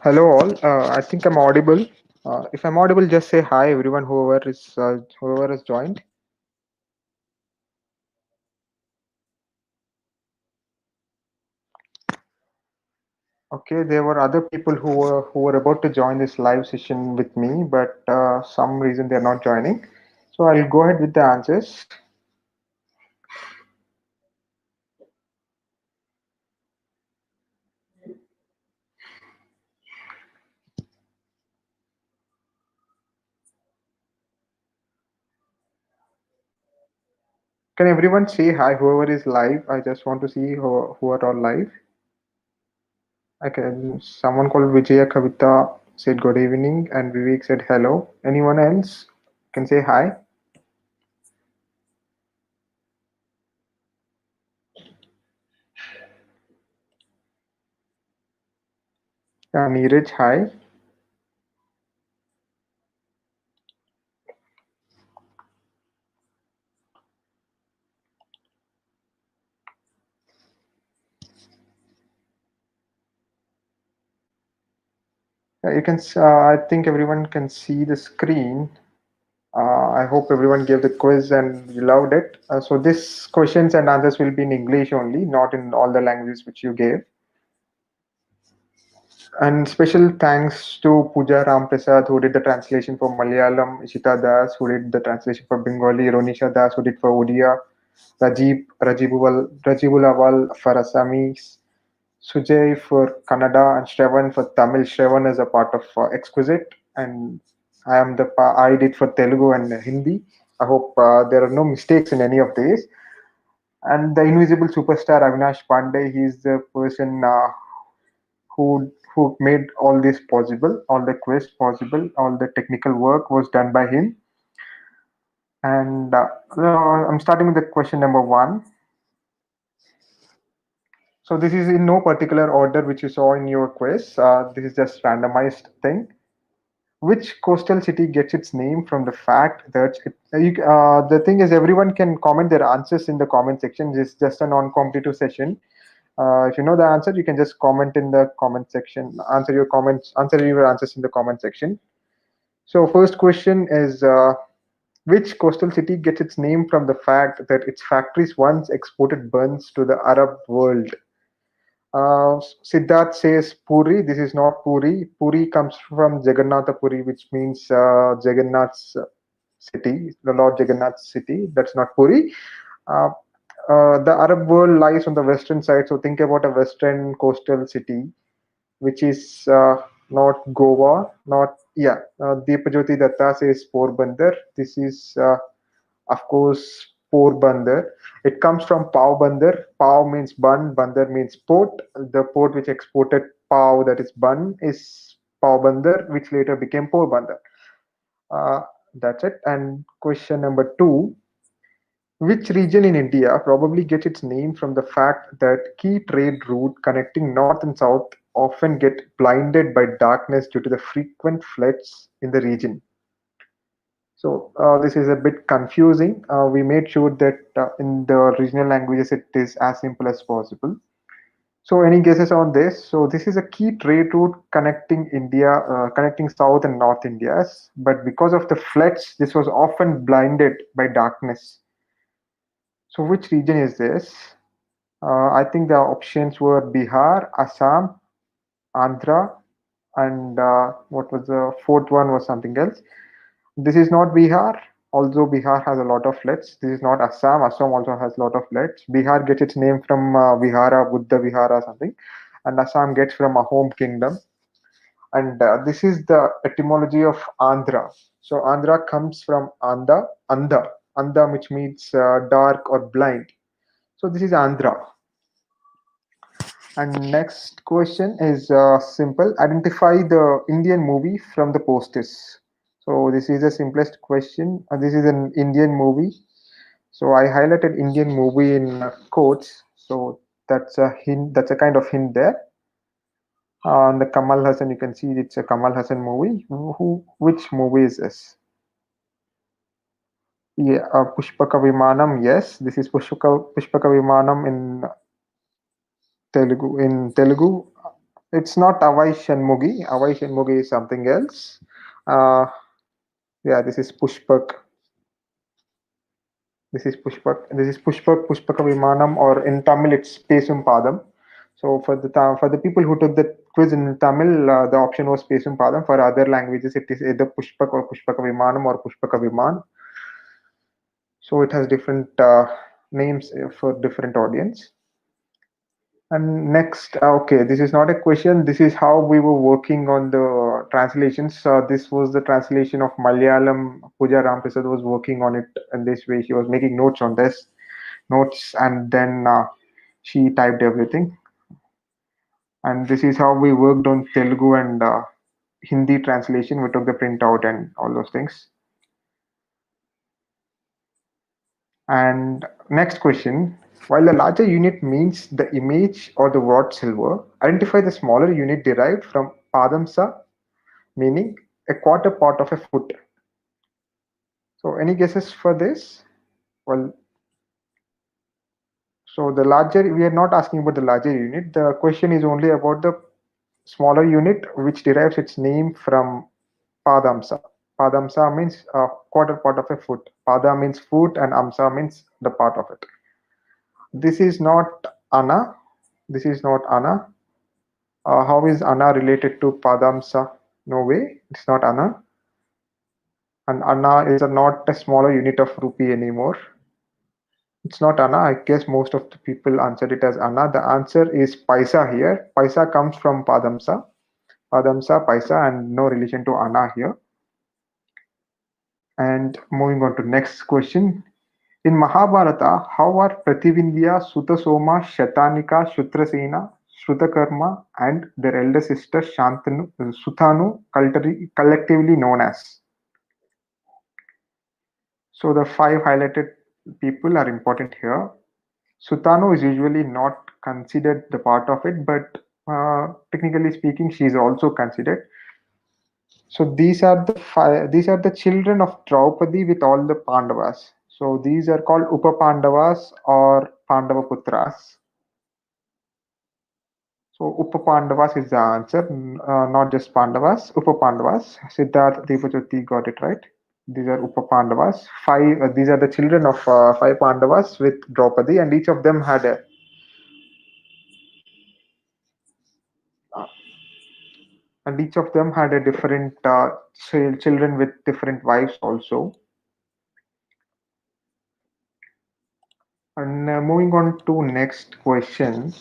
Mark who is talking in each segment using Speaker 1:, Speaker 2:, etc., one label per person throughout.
Speaker 1: Hello all. I think I'm audible. If I'm audible, just say hi, everyone. Whoever has joined. Okay, there were other people who were about to join this live session with me, but some reason they're not joining. So I'll go ahead with the answers. Can everyone say hi? Whoever is live, I just want to see who are all live. Okay, someone called Vijaya Kavita said good evening, and Vivek said hello. Anyone else can say hi? Neeraj, hi. You can. I think everyone can see the screen. I hope everyone gave the quiz and you loved it. So this questions and answers will be in English only, not in all the languages which you gave. And special thanks to Pooja Ram Prasad who did the translation for Malayalam, Ishita Das who did the translation for Bengali, Ronisha Das who did for Odia, Rajibul Awal for Assamese, Sujay for Kannada, and Shravan for Tamil. Shravan is a part of Exquisite, and I did for Telugu and Hindi. I hope there are no mistakes in any of these. And the invisible superstar Avinash Pandey, he's the person who made all this possible, all the quiz possible, all the technical work was done by him. And I'm starting with the question number one. So this is in no particular order which you saw in your quiz. This is just randomized thing. Which coastal city gets its name from the fact that the thing is everyone can comment their answers in the comment section. It's just a non-competitive session. If you know the answer, you can just comment in the comment section. Answer your answers in the comment section. So first question is which coastal city gets its name from the fact that its factories once exported buns to the Arab world? Siddharth says Puri. This is not Puri. Puri comes from Jagannatha Puri, which means Jagannath's city, the Lord Jagannath's city. That's not Puri. Uh, the Arab world lies on the western side, so think about a western coastal city, which is not Goa, not yeah. Deepajyoti Datta says Porbandar. This is of course, Porbandar. It comes from Pav Bandar. Pav means bun, Bandar means port. The port which exported Pav, that is bun, is Pav Bandar, which later became Porbandar. Uh, that's it. And question number two. Which region in India probably gets its name from the fact that key trade route connecting north and south often get blinded by darkness due to the frequent floods in the region? So this is a bit confusing. We made sure that in the regional languages it is as simple as possible. So any guesses on this? So this is a key trade route connecting connecting South and North Indias. But because of the floods, this was often blinded by darkness. So which region is this? I think the options were Bihar, Assam, Andhra, and what was the fourth one was something else. This is not Bihar, although Bihar has a lot of floods. This is not Assam. Assam also has a lot of floods. Bihar gets its name from Vihara, Buddha Vihara, something, and Assam gets from a home kingdom. And this is the etymology of Andhra. So Andhra comes from Anda, which means dark or blind. So this is Andhra. And next question is simple. Identify the Indian movie from the posters. So this is the simplest question. This is an Indian movie. So I highlighted Indian movie in quotes. So that's a hint. That's a kind of hint there. On the Kamal Hassan, you can see it's a Kamal Hassan movie. Which movie is this? Yeah, Pushpaka Vimanam. Yes, this is Pushpaka Vimanam in Telugu. It's not Avai Shanmugi. Avai Shanmugi is something else. Uh, yeah, this is Pushpak. This is Pushpak. This is Pushpak, Pushpaka Vimanam, or in Tamil it's Pesum Padam. So for the people who took the quiz in Tamil, the option was Pesum Padam. For other languages, it is either Pushpak or Pushpaka Vimanam or Pushpaka Viman. So it has different names for different audience. And next, okay, this is not a question. This is how we were working on the translations. This was the translation of Malayalam. Pooja Ramprasad was working on it in this way. She was making notes on this notes, and then she typed everything. And this is how we worked on Telugu and Hindi translation. We took the printout and all those things. And next question. While the larger unit means the image or the word silver, identify the smaller unit derived from Padamsa, meaning a quarter part of a foot. So any guesses for this? Well, so the larger, we are not asking about the larger unit. The question is only about the smaller unit, which derives its name from Padamsa. Padamsa means a quarter part of a foot. Pada means foot and Amsa means the part of it. This is not Anna. This is not Anna. How is Anna related to Padamsa? No way. It's not Anna. And Anna is not a smaller unit of rupee anymore. It's not Anna. I guess most of the people answered it as Anna. The answer is Paisa here. Paisa comes from Padamsa. Padamsa, Paisa, and no relation to Anna here. And moving on to next question. In Mahabharata, how are Prativindya, Sutasoma, Shatanika, Shutrasena, Shrutakarma, and their elder sister Shantanu, Suthanu collectively known as? So the five highlighted people are important here. Sutanu is usually not considered the part of it, but technically speaking, she is also considered. So these are the five. These are the children of Draupadi with all the Pandavas. So these are called Upapandavas or Pandava Putras. So Upapandavas is the answer, not just Pandavas. Upapandavas. Siddharth Devajyoti got it right. These are Upapandavas. Five. These are the children of five Pandavas with Draupadi, and each of them had a and each of them had a different children with different wives also. And moving on to next question.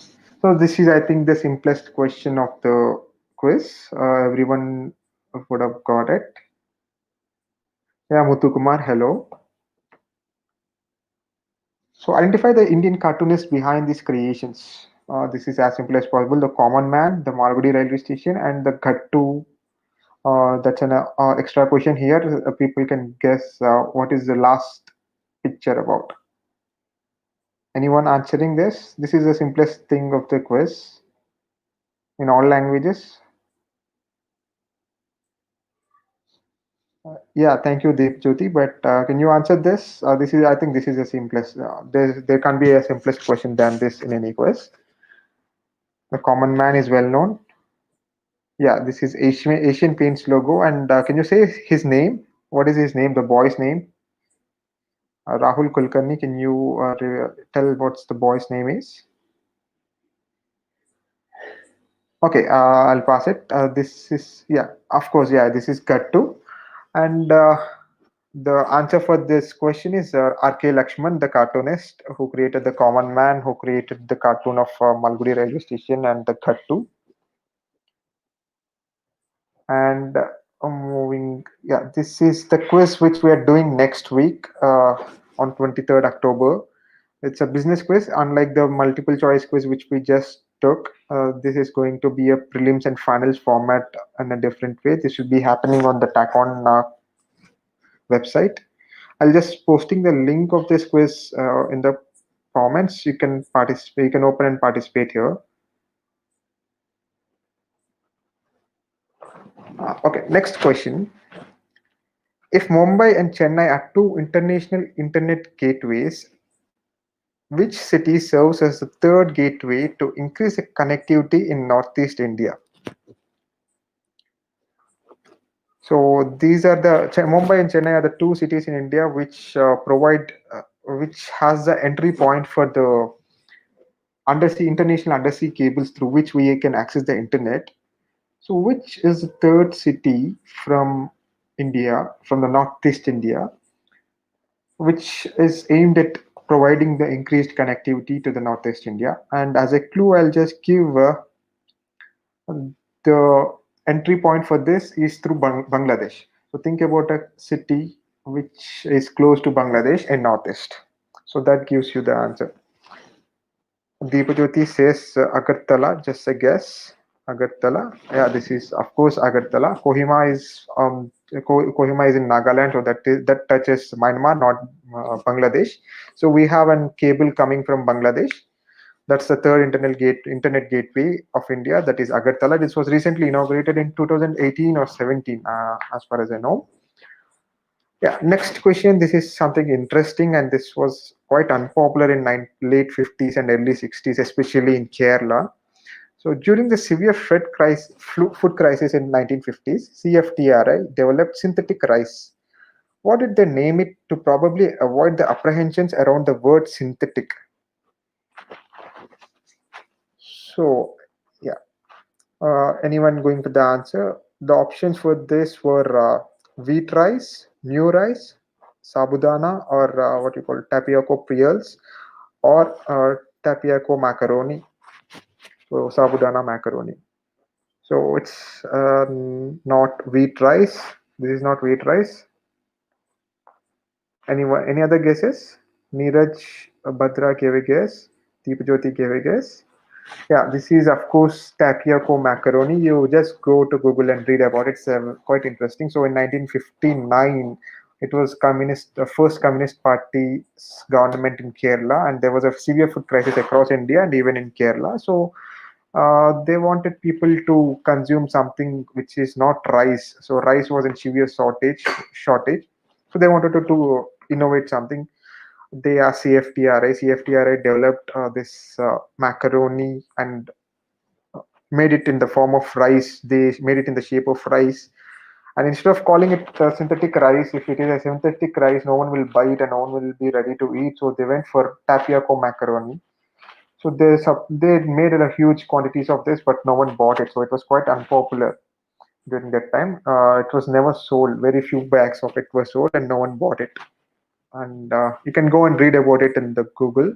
Speaker 1: So this is, I think, the simplest question of the quiz. Everyone would have got it. Yeah, Muthukumar, hello. So identify the Indian cartoonist behind these creations. This is as simple as possible. The Common Man, the Malgudi railway station, and the Gattu. That's an extra question here. People can guess what is the last picture about. Anyone answering this? This is the simplest thing of the quiz in all languages. Yeah, thank you, Deep Jyoti. But can you answer this? This is, I think, this is the simplest. There can't be a simplest question than this in any quiz. The Common Man is well known. Yeah, this is Asian Paints logo. And can you say his name? What is his name? The boy's name? Rahul Kulkarni. Can you tell what's the boy's name is? Okay, I'll pass it. This is, yeah, of course, yeah, this is Gattu. And the answer for this question is R.K. Lakshman, the cartoonist who created the Common Man, who created the cartoon of Malgudi railway station and the Gattu. And moving, yeah, this is the quiz which we are doing next week on 23rd October. It's a business quiz, unlike the multiple choice quiz which we just took. This is going to be a prelims and finals format in a different way. This will be happening on the TackOn website. I'll just posting the link of this quiz in the comments. You can participate. You can open and participate here. Okay, next question. If Mumbai and Chennai are two international internet gateways, Which city serves as the third gateway to increase the connectivity in Northeast India? So these are the Mumbai and Chennai are the two cities in India which which has the entry point for the undersea international undersea cables through which we can access the internet. So which is the third city from India, from the Northeast India, which is aimed at providing the increased connectivity to the Northeast India? And as a clue, I'll just give the entry point for this is through Bangladesh. So think about a city which is close to Bangladesh and Northeast. So that gives you the answer. Deepajyoti says Agartala, just a guess. Agartala. Yeah, this is of course Agartala. Kohima is in Nagaland, so that touches Myanmar, not Bangladesh. So we have a cable coming from Bangladesh. That's the third internet gateway of India. That is Agartala. This was recently inaugurated in 2018 or 17, as far as I know. Yeah. Next question. This is something interesting, and this was quite unpopular in late 50s and early 60s, especially in Kerala. So during the severe food crisis in 1950s, CFTRI developed synthetic rice. What did they name it to probably avoid the apprehensions around the word synthetic? So, yeah. Anyone going for the answer? The options for this were wheat rice, new rice, sabudana, or what you call tapioca pearls, or tapioca macaroni. So sabudana macaroni. So it's not wheat rice. This is not wheat rice. Any other guesses? Neeraj Badra gave a guess. Deepajyoti gave a guess. Yeah, this is of course Tapioca Macaroni. You just go to Google and read about it. It's quite interesting. So in 1959, it was the first communist party's government in Kerala, and there was a severe food crisis across India and even in Kerala. So they wanted people to consume something which is not rice. So rice was in severe shortage. So they wanted to innovate something. They are CFTRI. CFTRI developed this macaroni and made it in the form of rice. They made it in the shape of rice. And instead of calling it synthetic rice, if it is a synthetic rice, no one will buy it and no one will be ready to eat. So they went for tapioca macaroni. So they made a huge quantities of this, but no one bought it. So it was quite unpopular during that time. It was never sold. Very few bags of it were sold, and no one bought it. And you can go and read about it in the Google.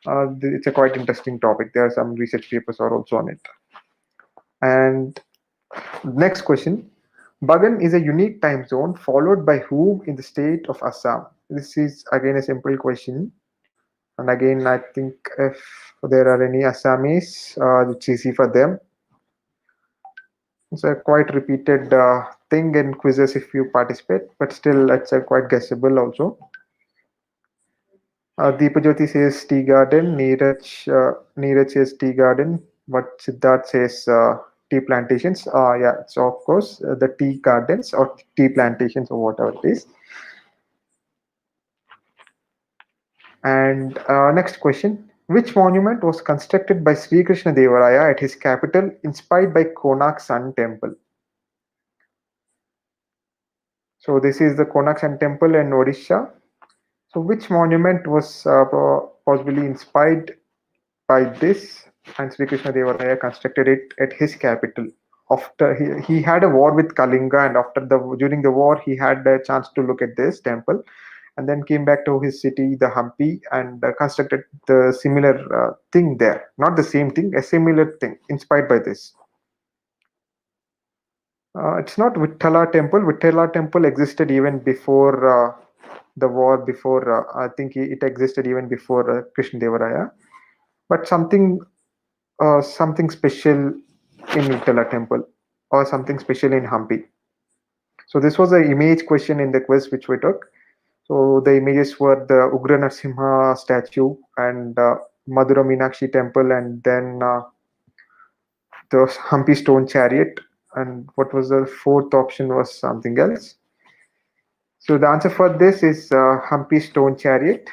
Speaker 1: It's a quite interesting topic. There are some research papers are also on it. And next question. Bagan is a unique time zone followed by whom in the state of Assam? This is again a simple question. And again, I think if there are any Assamese, it's easy for them. It's a quite repeated thing in quizzes if you participate, but still it's a quite guessable also. Deepajyoti says tea garden. Neeraj says tea garden. But Siddharth says tea plantations. Yeah, so of course the tea gardens or tea plantations or whatever it is. And next question. Which monument was constructed by Sri Krishna Devaraya at his capital, inspired by Konark Sun Temple? So this is the Konark Sun Temple in Odisha. So which monument was possibly inspired by this? And Sri Krishna Devaraya constructed it at his capital. After he had a war with Kalinga, and during the war he had a chance to look at this temple, and then came back to his city, the Hampi, and constructed the similar thing there. Not the same thing, a similar thing inspired by this. It's not Vithala temple. Vithala temple existed even before the war. Before I think it existed even before Krishna Devaraya. But something special in Vithala temple or something special in Hampi. So this was an image question in the quiz which we took. So the images were the Ugra Narasimha statue and Madura Meenakshi temple, and then the Hampi stone chariot. And what was the fourth option was something else. So the answer for this is Hampi stone chariot.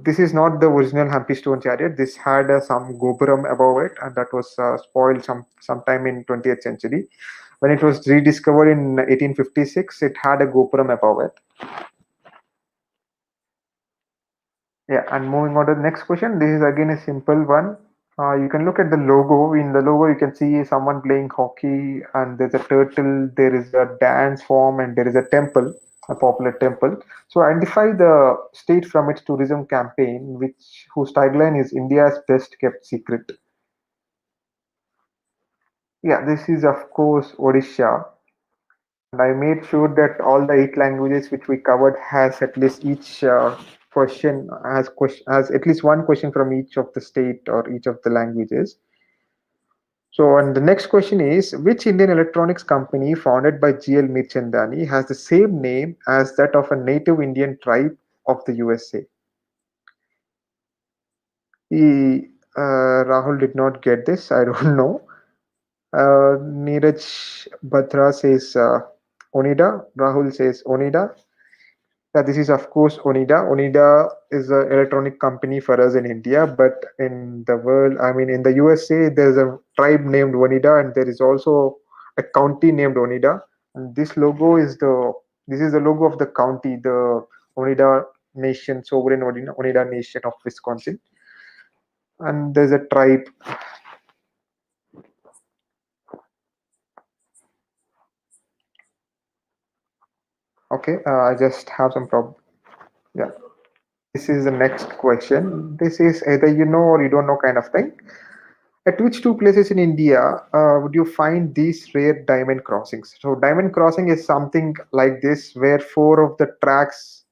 Speaker 1: This is not the original Hampi stone chariot. This had some gopuram above it, and that was spoiled sometime in 20th century. When it was rediscovered in 1856, it had a gopuram above it. Yeah, and moving on to the next question. This is again a simple one. You can look at the logo. In the logo, you can see someone playing hockey, and there's a turtle, there is a dance form, and there is a temple, a popular temple. So identify the state from its tourism campaign, which whose tagline is India's best kept secret. Yeah, this is of course Odisha. And I made sure that all the eight languages which we covered has at least each question has at least one question from each of the state or each of the languages. So, and the next question is, which Indian electronics company founded by GL Mirchandani has the same name as that of a native Indian tribe of the USA? Rahul did not get this. I don't know. Neeraj Batra says Onida. Rahul says Onida. Yeah, this is of course Onida. Onida is an electronic company for us in India, but in the world, I mean, in the USA, there's a tribe named Onida, and there is also a county named Onida. And this is the logo of the county, the Onida Nation, sovereign Onida Nation of Wisconsin. And there's a tribe. Okay, I just have some problem. Yeah, this is the next question. This is either you know or you don't know kind of thing. At which two places in India would you find these rare diamond crossings? So, diamond crossing is something like this, where four of the tracks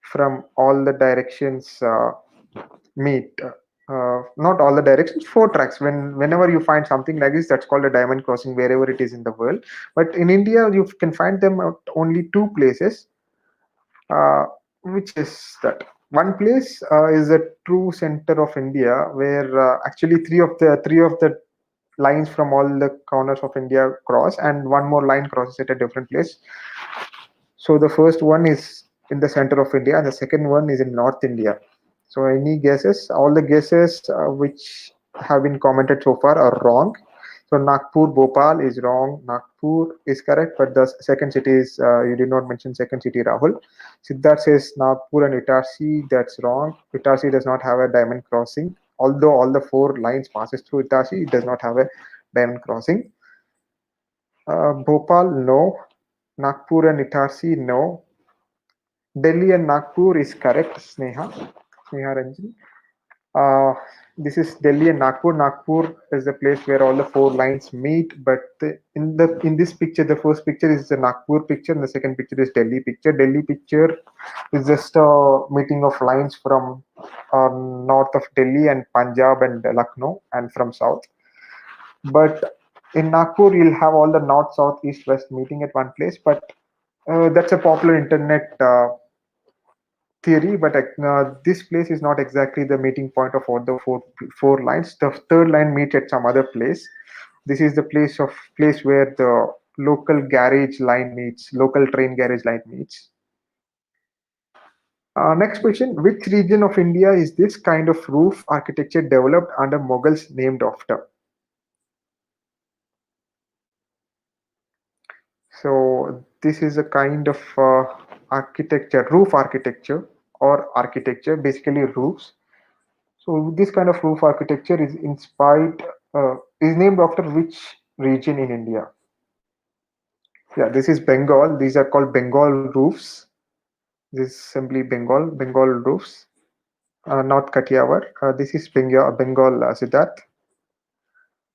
Speaker 1: from all the directions meet. Not all the directions, four tracks. Whenever you find something like this, that's called a diamond crossing wherever it is in the world. But in India, you can find them at only two places, uh, which is that one place is a true center of India, where actually three of the lines from all the corners of India cross, and one more line crosses at a different place. So the first one is in the center of India, and the second one is in North India. So any guesses? All the guesses which have been commented so far are wrong. So Nagpur, Bhopal is wrong. Nagpur is correct, but the second city is you did not mention second city, Rahul. Siddharth says Nagpur and Itarsi. That's wrong. Itarsi does not have a diamond crossing. Although all the four lines passes through Itarsi, it does not have a diamond crossing. Bhopal, no. Nagpur and Itarsi, no. Delhi and Nagpur is correct, Sneha Ranjan. Uh, this is Delhi and Nagpur. Nagpur is the place where all the four lines meet. But in this picture, the first picture is the Nagpur picture, and the second picture is Delhi picture. Delhi picture is just a meeting of lines from north of Delhi and Punjab and Lucknow, and from south. But in Nagpur, you'll have all the north, south, east, west meeting at one place. But that's a popular internet theory, but this place is not exactly the meeting point of all the four lines. The third line meets at some other place. This is the place where the local train garage line meets. Next question: which region of India is this kind of roof architecture developed under Mughals named after? So this is a kind of roof architecture or architecture, basically roofs. So this kind of roof architecture is named after which region in India? Yeah, this is Bengal. These are called Bengal roofs. This is simply Bengal roofs, not Kathiawar. This is Bengal, Siddharth.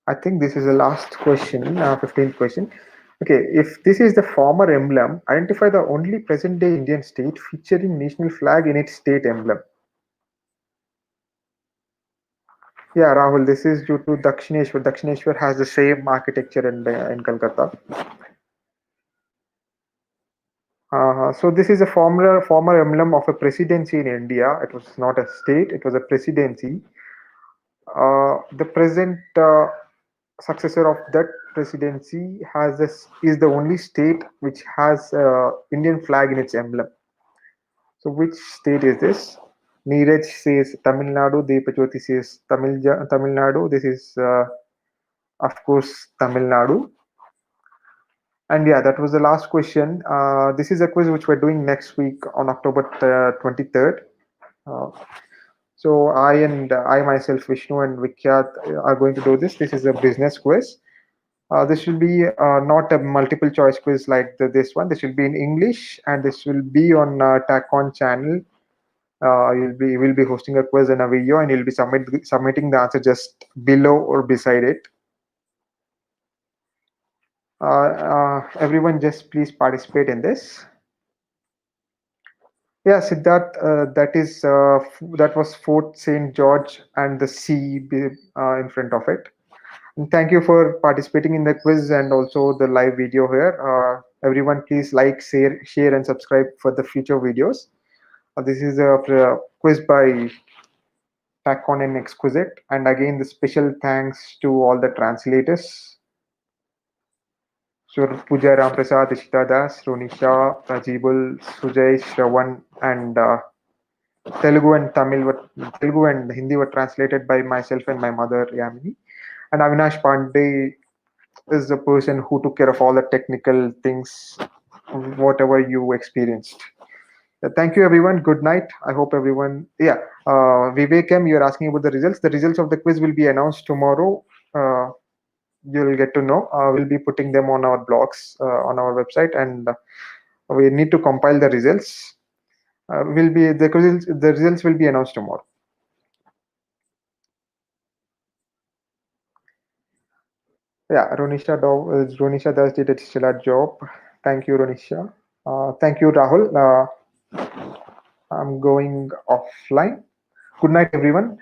Speaker 1: I think this is the last question, 15th question. Okay, if this is the former emblem, identify the only present-day Indian state featuring national flag in its state emblem. Yeah, Rahul, this is due to Dakshineshwar. Dakshineshwar has the same architecture in Kolkata. So this is a former emblem of a presidency in India. It was not a state; it was a presidency. The present successor of that presidency is the only state which has Indian flag in its emblem. So which state is this? Neeraj says Tamil Nadu. Deepajyoti says Tamil Nadu. This is of course Tamil Nadu. And yeah, that was the last question. This is a quiz which we're doing next week on October 23rd. Uh, so I myself, Vishnu and Vikyat are going to do this. This is a business quiz. This will be not a multiple choice quiz like this one. This will be in English, and this will be on TackOn channel. Will be hosting a quiz and a video, and you'll be submitting the answer just below or beside it. Everyone, just please participate in this. Yeah, Siddharth, that was Fort St. George and the sea in front of it. And thank you for participating in the quiz and also the live video here. Everyone, please like, share, and subscribe for the future videos. This is a quiz by TackOn and Exquisite. And again, the special thanks to all the translators. So Pooja Ramprasad, Ishita Das, Ronisha, Rajibul, Sujay, Shravan, and Telugu and Hindi were translated by myself and my mother Yamini. And Avinash Pandey is the person who took care of all the technical things, whatever you experienced. Thank you, everyone. Good night. I hope everyone. Yeah, Vivekam, you're asking about the results. The results of the quiz will be announced tomorrow. You'll get to know. We'll be putting them on our blogs on our website, and we need to compile the results. The results will be announced tomorrow. Yeah, Ronisha does did a stellar job. Thank you, Ronisha. Thank you, Rahul. I'm going offline. Good night, everyone.